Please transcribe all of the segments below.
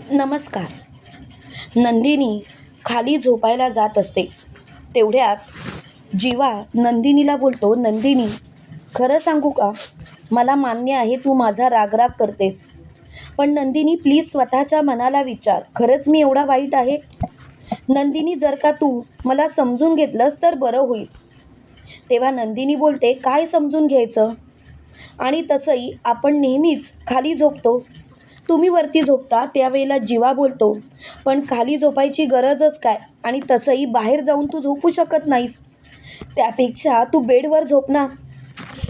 नमस्कार. नंदिनी खाली झोपायला जात असते. तेवढ्यात जीवा नंदिनीला बोलतो, नंदिनी, खरं सांगू का, मला मान्य आहे तू माझा रागराग करतेस, पण नंदिनी प्लीज स्वतःच्या मनाला विचार, खरंच मी एवढा वाईट आहे? नंदिनी, जर का तू मला समजून घेतलंस तर बरं होईल. तेव्हा नंदिनी बोलते, काय समजून घ्यायचं? आणि तसंही आपण नेहमीच खाली झोपतो, तुम्ही वरती झोपता. त्यावेळेला जीवा बोलतो, पण खाली झोपायची गरजच काय? आणि तसंही बाहेर जाऊन तू झोपू शकत नाहीस, त्यापेक्षा तू बेडवर झोप ना.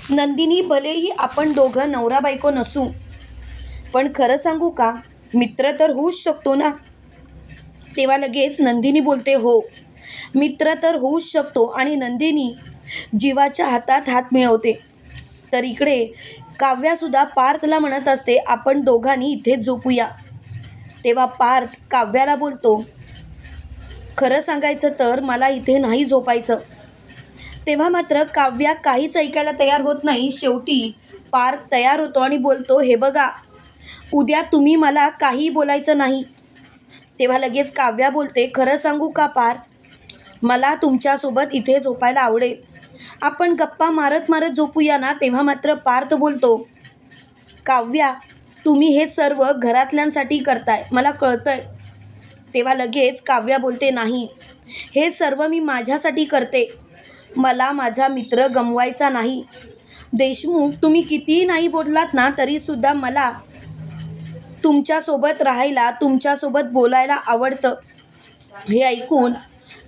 नंदिनी, भलेही आपण दोघं नवरा बायको नसू, पण खरं सांगू का, मित्र तर होऊच शकतो ना. तेव्हा लगेच नंदिनी बोलते, हो, मित्र तर होऊच शकतो. आणि नंदिनी जीवाच्या हातात हात मिळवते. तर इकडे काव्यासुद्धा पार्थला म्हणत असते, आपण दोघांनी इथेच झोपूया. तेव्हा पार्थ काव्याला बोलतो, खरं सांगायचं तर मला इथे नाही झोपायचं. तेव्हा मात्र काव्या काहीच ऐकायला तयार होत नाही. शेवटी पार्थ तयार होतो आणि बोलतो, हे बघा, उद्या तुम्ही मला काही बोलायचं नाही. तेव्हा लगेच काव्या बोलते, खरं सांगू का पार्थ, मला तुमच्यासोबत इथे झोपायला आवडेल, आपण गप्पा मारत मारत झोपूया ना. तेव्हा मात्र पार्थ बोलतो, काव्या, तुम्ही हे सर्व घरातल्यांसाठी करताय, मला कळतंय. तेव्हा लगेच काव्या बोलते, नाही, हे सर्व मी माझ्यासाठी करते, मला माझा मित्र गमवायचा नाही. देशमुख, तुम्ही कितीही नाही बोललात ना, तरीसुद्धा मला तुमच्यासोबत राहायला, तुमच्यासोबत बोलायला आवडतं. हे ऐकून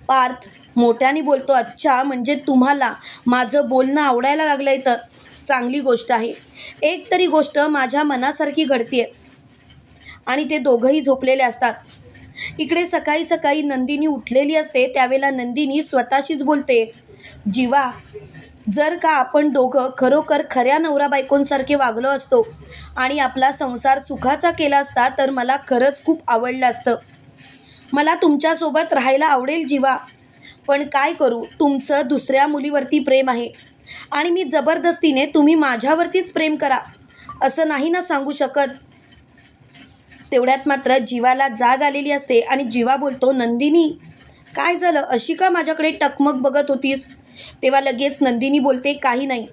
पार्थ मोठ्याने बोलतो, अच्छा, म्हणजे तुम्हाला माझं बोलणं आवडायला लागलंय, तर चांगली गोष्ट आहे. एक तरी गोष्ट माझ्या मनासारखी घडतीये. आणि ते दोघंही झोपलेले असतात. इकडे सकाळी सकाळी नंदिनी उठलेली असते. त्यावेळेला नंदिनी स्वतःशीच बोलते, जीवा, जर का आपण दोघं खरोखर खऱ्या नवरा बायकोंसारखे वागलो असतो आणि आपला संसार सुखाचा केला असता, तर मला खरंच खूप आवडलं असतं. मला तुमच्यासोबत राहायला आवडेल जीवा, पण काय करू, तुमचं दुसऱ्या मुलीवरती प्रेम आहे आणि मी जबरदस्तीने तुम्ही माझ्यावरतीच प्रेम करा असं नाही ना सांगू शकत. तेवढ्यात मात्र जीवाला जाग आलेली असते आणि जीवा बोलतो, नंदिनी, काय झालं, अशी का माझ्याकडे टकमक बघत होतीस? तेव्हा लगेच नंदिनी बोलते, काही नाही.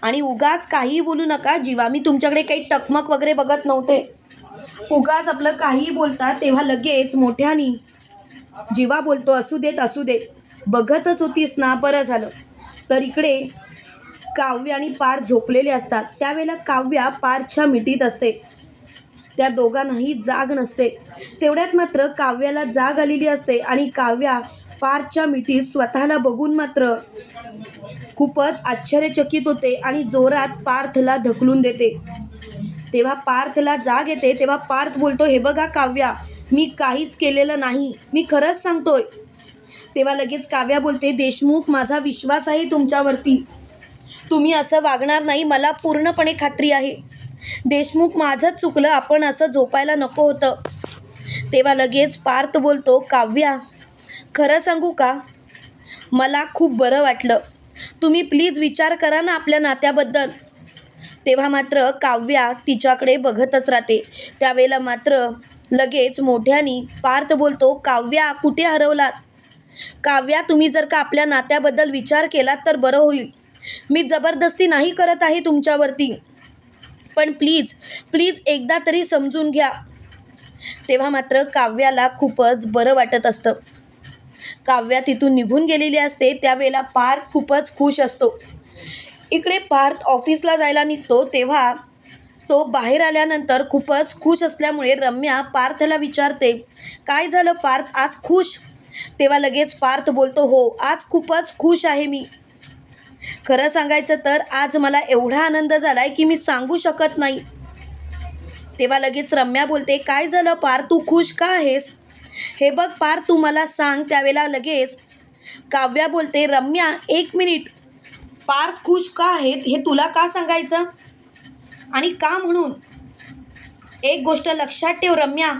आणि उगाच काहीही बोलू नका जीवा, मी तुमच्याकडे काही टकमक वगैरे बघत नव्हते, उगाच आपलं काहीही बोलता. तेव्हा लगेच मोठ्यानी जीवा बोलतो, असू देत असू देत, बघतच होतीस ना, बरं झालं. तर इकडे काव्य आणि पार्थ झोपलेले असतात. त्यावेळेला काव्या पार्थच्या मिठीत असते, त्या दोघांनाही जाग नसते. तेवढ्यात मात्र काव्याला जाग आलेली असते आणि काव्या पार्थच्या मिठीत स्वतःला बघून मात्र खूपच आश्चर्यचकित होते आणि जोरात पार्थला ढकलून देते. तेव्हा पार्थला जाग येते. तेव्हा पार्थ बोलतो, हे बघा काव्या, मी काहीच केलेलं नाही, मी खरंच सांगतोय. तेव्हा लगेच काव्या बोलते, देशमुख, माझा विश्वास आहे तुमच्यावरती, तुम्ही असं वागणार नाही, मला पूर्णपणे खात्री आहे. देशमुख, माझंच चुकलं, आपण असं झोपायला नको होतं. तेव्हा लगेच पार्थ बोलतो, काव्या, खरं सांगू का, मला खूप बरं वाटलं, तुम्ही प्लीज विचार करा ना आपल्या नात्याबद्दल. तेव्हा मात्र काव्या तिच्याकडे बघतच राहते. त्यावेळेला मात्र लगेच मोठ्यानी पार्थ बोलतो, काव्या, कुठे हरवलात? काव्या, तुम्ही जर का आपल्या नात्याबद्दल विचार केलात तर बरं होईल, मी जबरदस्ती नाही करत आहे तुमच्यावरती, पण प्लीज प्लीज एकदा तरी समजून घ्या. तेव्हा मात्र काव्याला खूपच बरं वाटत असतं. काव्या तिथून निघून गेलेली असते. त्यावेळेला पार्थ खूपच खुश असतो. इकडे पार्थ ऑफिसला जायला निघतो. तेव्हा तो बाहेर आल्यानंतर खूपच खुश असल्यामुळे रम्या पार्थला विचारते, काय झालं पार्थ, आज खुश? तेव्हा लगेच पार्थ बोलतो, हो, आज खूपच खुश आहे मी. खरं सांगायचं तर आज मला एवढा आनंद झालाय की मी सांगू शकत नाही. तेव्हा लगेच रम्या बोलते, काय झालं पार्थ, तू खुश का आहेस? हे बघ पार्थ, तू मला सांग. त्यावेळेला लगेच काव्या बोलते, रम्या, एक मिनिट, पार्थ खुश का आहेत हे तुला का सांगायचं आणि का म्हणून? एक गोष्ट लक्षात ठेव रम्या,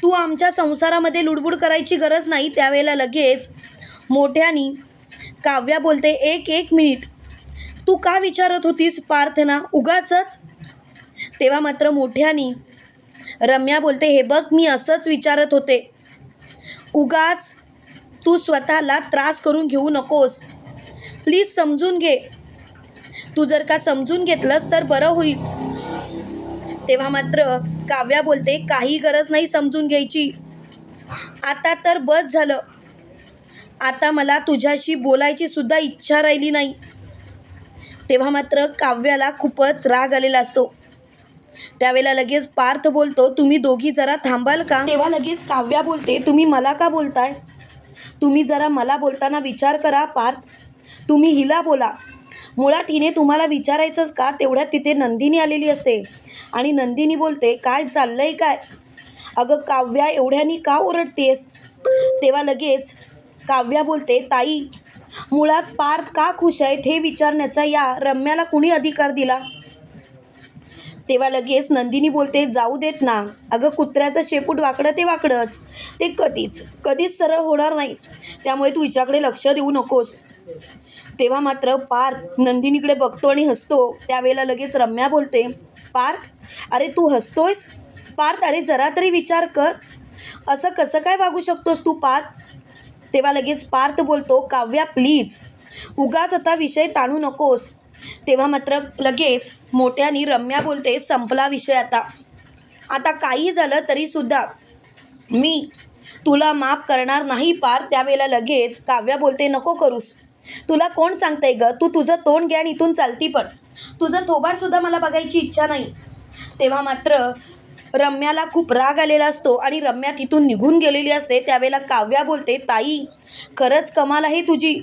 तू आमच्या संसारामध्ये लुडबुड करायची गरज नाही. त्यावेळेला लगेच मोठ्यानी काव्या बोलते, एक मिनिट, तू का विचारत होतीस पार्थना उगाचच? तेव्हा मात्र मोठ्यानी रम्या बोलते, हे बघ मी असंच विचारत होते, उगाच तू स्वतःला त्रास करून घेऊ नकोस, प्लीज समजून घे, तू जर का समजून घेतलंस तर बरं होईल. तेव्हा मात्र काव्या बोलते, काही गरज नाही समजून घ्यायची, आता तर बस झालं, आता मला तुझ्याशी बोलायची सुद्धा इच्छा राहिली नाही. तेव्हा मात्र काव्याला खूपच राग आलेला असतो. त्यावेळेला लगेच पार्थ बोलतो, तुम्ही दोघी जरा थांबाल का. तेव्हा लगेच काव्या बोलते, तुम्ही मला का बोलताय, तुम्ही जरा मला बोलताना विचार करा पार्थ, तुम्ही हिला बोला. मुळात हिने तुम्हाला विचारायचंच का. तेवढ्यात तिथे नंदिनी आलेली असते आणि नंदिनी बोलते, काय चाललंय काय, अगं काव्या एवढ्यानी का ओरडतेस. तेव्हा लगेच काव्या बोलते, ताई मुळात पार्थ का खुश आहेत हे विचारण्याचा या रम्याला कुणी अधिकार दिला. तेव्हा लगेच नंदिनी बोलते, जाऊ देत ना, अगं कुत्र्याचं शेपूट वाकडं ते वाकडंच, ते कधीच सरळ होणार नाही, त्यामुळे तू हिच्याकडे लक्ष देऊ नकोस. तेव्हा मात्र पार्थ नंदिनीकडे बघतो आणि हसतो. त्यावेळेला लगेच रम्या बोलते, पार्थ अरे तू हसतोयस, पार्थ अरे जरा तरी विचार कर, असं कसं काय वागू शकतोस तू पार्थ. तेव्हा लगेच पार्थ बोलतो, काव्या प्लीज उगाच आता विषय ताणू नकोस. तेव्हा मात्र लगेच मोठ्यानी रम्या बोलते, संपला विषय आता काही झालं तरीसुद्धा मी तुला माफ करणार नाही पार्थ. त्यावेळेला लगेच काव्या बोलते, नको करूस, तुला कोण सांगतंय ग, तू तुझं तोंड घ्या आणि इथून चालती पण, तुझं थोबाडसुद्धा मला बघायची इच्छा नाही. तेव्हा मात्र रम्याला खूप राग आलेला असतो आणि रम्या तिथून निघून गेलेली असते. त्यावेळेला काव्या बोलते, ताई खरंच कमाल आहे तुझी,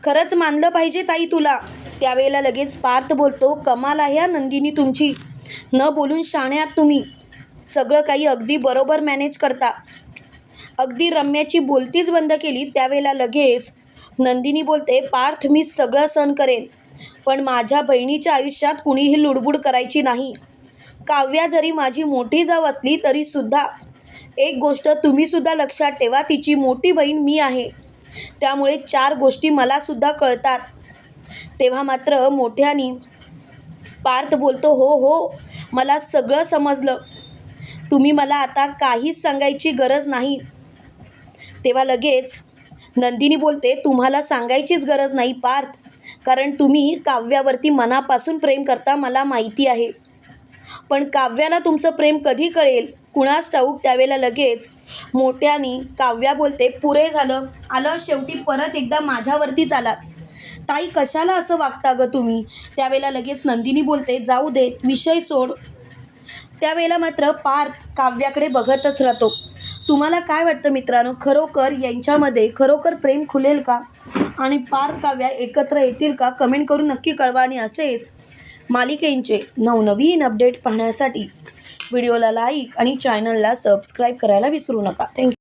खरंच मानलं पाहिजे ताई तुला. त्यावेळेला लगेच पार्थ बोलतो, कमाल आहे नंदिनी तुमची, न बोलून शाणे आहात तुम्ही, सगळं काही अगदी बरोबर मॅनेज करता. अगदी रम्याची बोलतीच बंद केली. त्यावेळेला लगेच नंदिनी बोलते, पार्थ मी सगळं सहन करेन, पण माझ्या बहिणीच्या आयुष्यात कुणीही लुडबुड करायची नाही. काव्या जरी माझी मोठी जाव असली तरीसुद्धा एक गोष्ट तुम्हीसुद्धा लक्षात ठेवा, तिची मोठी बहीण मी आहे, त्यामुळे 4 गोष्टी मलासुद्धा कळतात. तेव्हा मात्र मोठ्यानी पार्थ बोलतो, हो मला सगळं समजलं, तुम्ही मला आता काहीच सांगायची गरज नाही. तेव्हा लगेच नंदिनी बोलते, तुम्हाला सांगायचीच गरज नाही पार्थ, कारण तुम्ही काव्यावरती मनापासून प्रेम करता मला माहिती आहे, पण काव्याला तुमचं प्रेम कधी कळेल कुणास ठाऊक. त्यावेळेला लगेच मोठ्यानी काव्या बोलते, पुरे झालं, आलं शेवटी परत एकदा माझ्यावरतीच आलात, ताई कशाला असं वागता ग तुम्ही. त्यावेळेला लगेच नंदिनी बोलते, जाऊ देत विषय सोड. त्यावेळेला मात्र पार्थ काव्याकडे बघतच राहतो. तुम्हाला काय वाटतं मित्रांनो, खरोखर यांच्यामध्ये खरोखर प्रेम खुलेल का आणि पार्थ काव्या एकत्र येतील का, कमेंट करून नक्की कळवा. आणि असेच मालिकेंचे नवनवीन अपडेट पाहण्यासाठी व्हिडिओला लाईक आणि चॅनलला सबस्क्राईब करायला विसरू नका. थँक्यू.